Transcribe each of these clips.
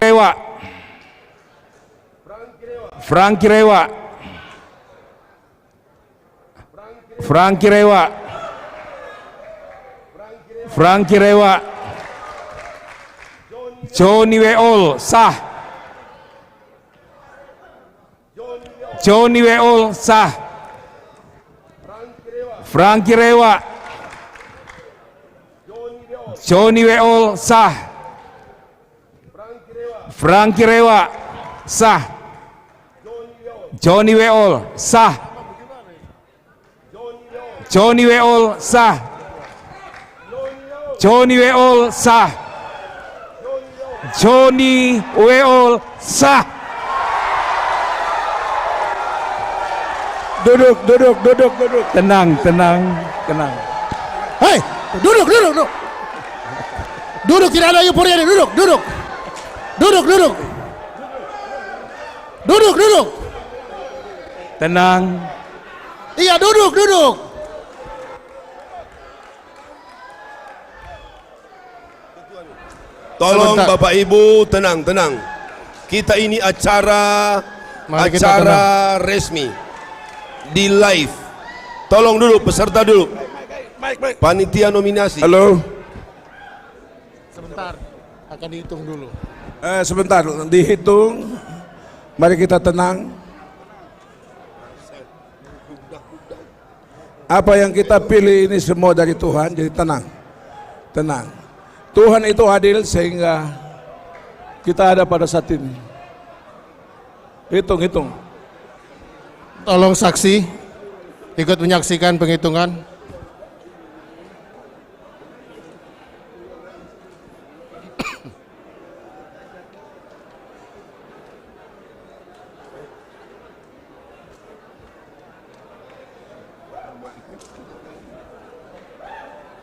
Rewa. Franky Rewa. Franky Rewa. Franky Rewa. Johnny Weol sah. Johnny Weol sah. Franky Rewa. Johnny Weol sah. Franky Rewa sah. Johnny Weol sah. Johnny Weol sah. Johnny Weol sah. Johnny Weol sah. Duduk. Tenang. Hei, duduk. Duduk, tidak ada euforia, duduk. Duduk. Tenang. Iya, duduk. Tolong Sebentar. Bapak Ibu tenang. Kita ini acara resmi di live. Tolong dulu peserta dulu. Panitia nominasi. Halo. Sebentar, akan dihitung dulu. Sebentar, dihitung. Mari kita tenang. Apa yang kita pilih ini semua dari Tuhan, jadi tenang. Tuhan itu adil sehingga kita ada pada saat ini. Hitung. Tolong saksi ikut menyaksikan penghitungan.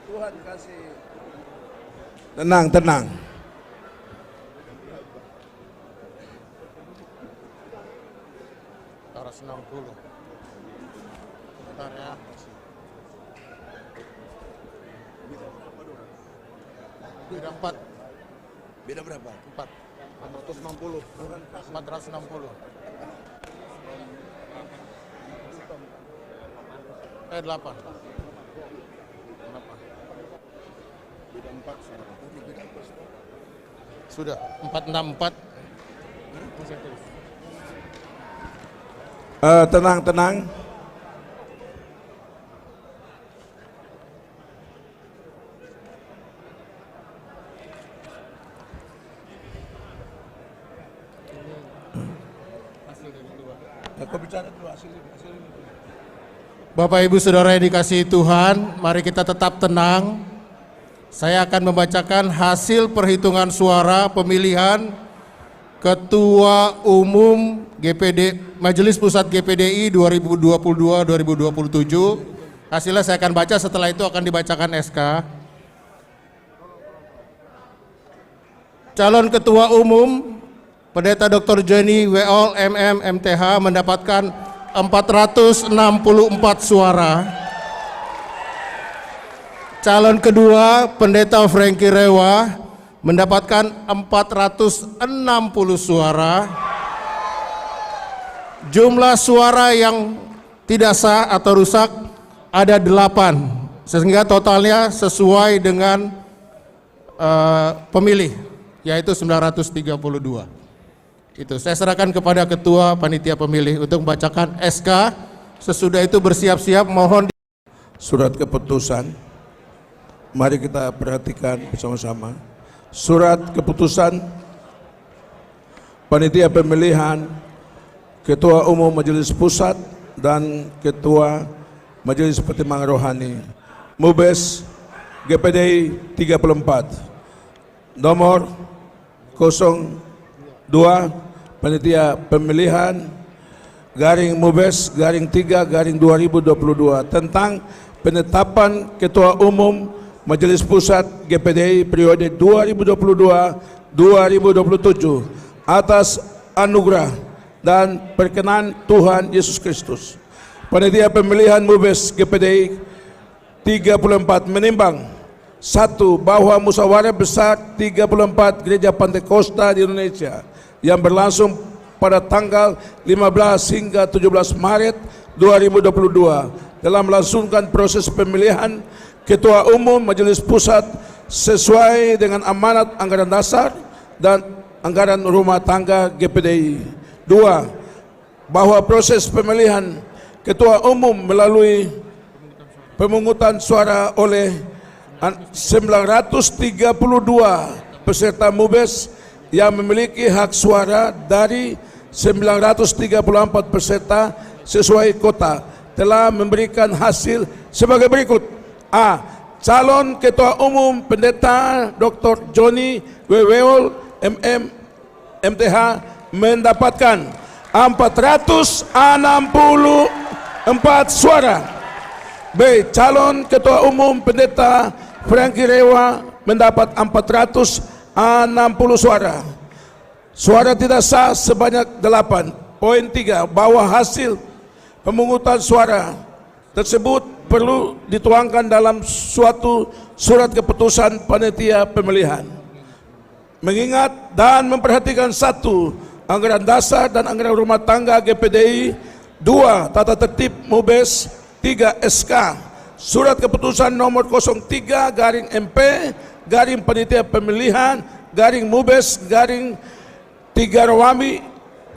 Tuhan kasih. Tenang. Taras 60. Bentar ya. Beda 4. Beda berapa? 4. 460. 460. 8. Sudah 464. Tenang. Bapak Ibu Saudara yang dikasihi Tuhan, mari kita tetap tenang. Saya akan membacakan hasil perhitungan suara pemilihan Ketua Umum GPD Majelis Pusat GPDI 2022-2027. Hasilnya saya akan baca, setelah itu akan dibacakan SK. Calon Ketua Umum Pendeta Dr. Johnny Weol MM MTH mendapatkan 464 suara. Calon kedua Pendeta Franky Rewa mendapatkan 460 suara. Jumlah suara yang tidak sah atau rusak ada 8, sehingga totalnya sesuai dengan pemilih, yaitu 932. Itu saya serahkan kepada Ketua Panitia Pemilih untuk membacakan SK. Sesudah itu bersiap-siap, mohon Surat keputusan. Mari kita perhatikan bersama-sama. Surat keputusan Panitia Pemilihan Ketua Umum Majelis Pusat dan Ketua Majelis Pertimbangan Rohani Mubes GPDI 34 nomor 02 Panitia Pemilihan garing Mubes garing 3 garing 2022 tentang penetapan Ketua Umum Majelis Pusat GPDI periode 2022-2027 atas anugerah dan perkenan Tuhan Yesus Kristus. Panitia Pemilihan Mubes GPDI 34 menimbang Satu, bahwa musyawarah besar 34 Gereja Pantekosta di Indonesia yang berlangsung pada tanggal 15 hingga 17 Maret 2022 dalam melangsungkan proses pemilihan Ketua Umum Majelis Pusat sesuai dengan amanat anggaran dasar dan anggaran rumah tangga GPDI. Dua, bahwa proses pemilihan Ketua Umum melalui pemungutan suara oleh 932 peserta MUBES yang memiliki hak suara dari 934 peserta sesuai kota telah memberikan hasil sebagai berikut. A. Calon Ketua Umum Pendeta Dr. Johnny Weweol MM MTH mendapatkan 464 suara. B. Calon Ketua Umum Pendeta Frankie Rewa mendapat 460 suara. Suara tidak sah sebanyak 8. Poin 3. Bahwa hasil pemungutan suara tersebut perlu dituangkan dalam suatu surat keputusan panitia pemilihan. Mengingat dan memperhatikan: 1. Anggaran dasar dan anggaran rumah tangga GPDI. 2. Tata tertib MUBES. 3. SK Surat Keputusan nomor 03/MP garing panitia pemilihan garing MUBES garing 3 Rawami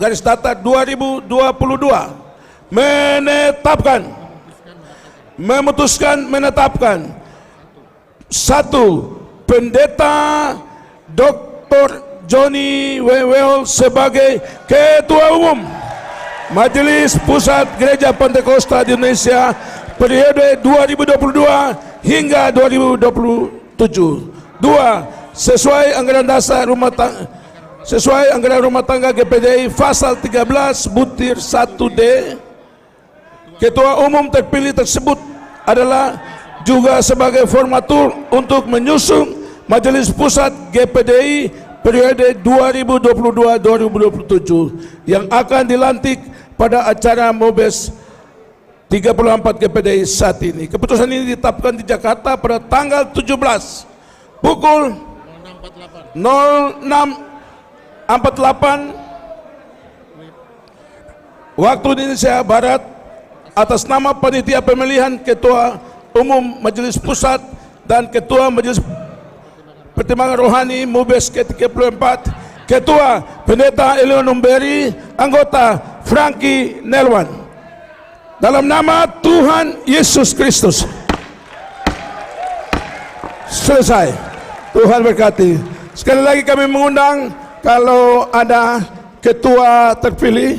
garis datar 2022 menetapkan 1. Pendeta Dr. Johnny Weweol sebagai Ketua Umum Majelis Pusat Gereja Pantekosta di Indonesia periode 2022 hingga 2027. 2. Sesuai anggaran dasar rumah tangga GPDI pasal 13 butir 1D, Ketua Umum terpilih tersebut adalah juga sebagai formatur untuk menyusun Majelis Pusat GPDI periode 2022-2027 yang akan dilantik pada acara MUBES 34 GPDI saat ini. Keputusan ini ditetapkan di Jakarta pada tanggal 17 pukul 06.48 waktu Indonesia Barat atas nama panitia pemilihan Ketua Umum Majelis Pusat dan Ketua Majelis Pertimbangan Rohani MUBES ke-34, Ketua Pendeta Elio Numberi, anggota Frankie Nelwan. Dalam nama Tuhan Yesus Kristus. Selesai. Tuhan berkati. Sekali lagi kami mengundang kalau ada ketua terpilih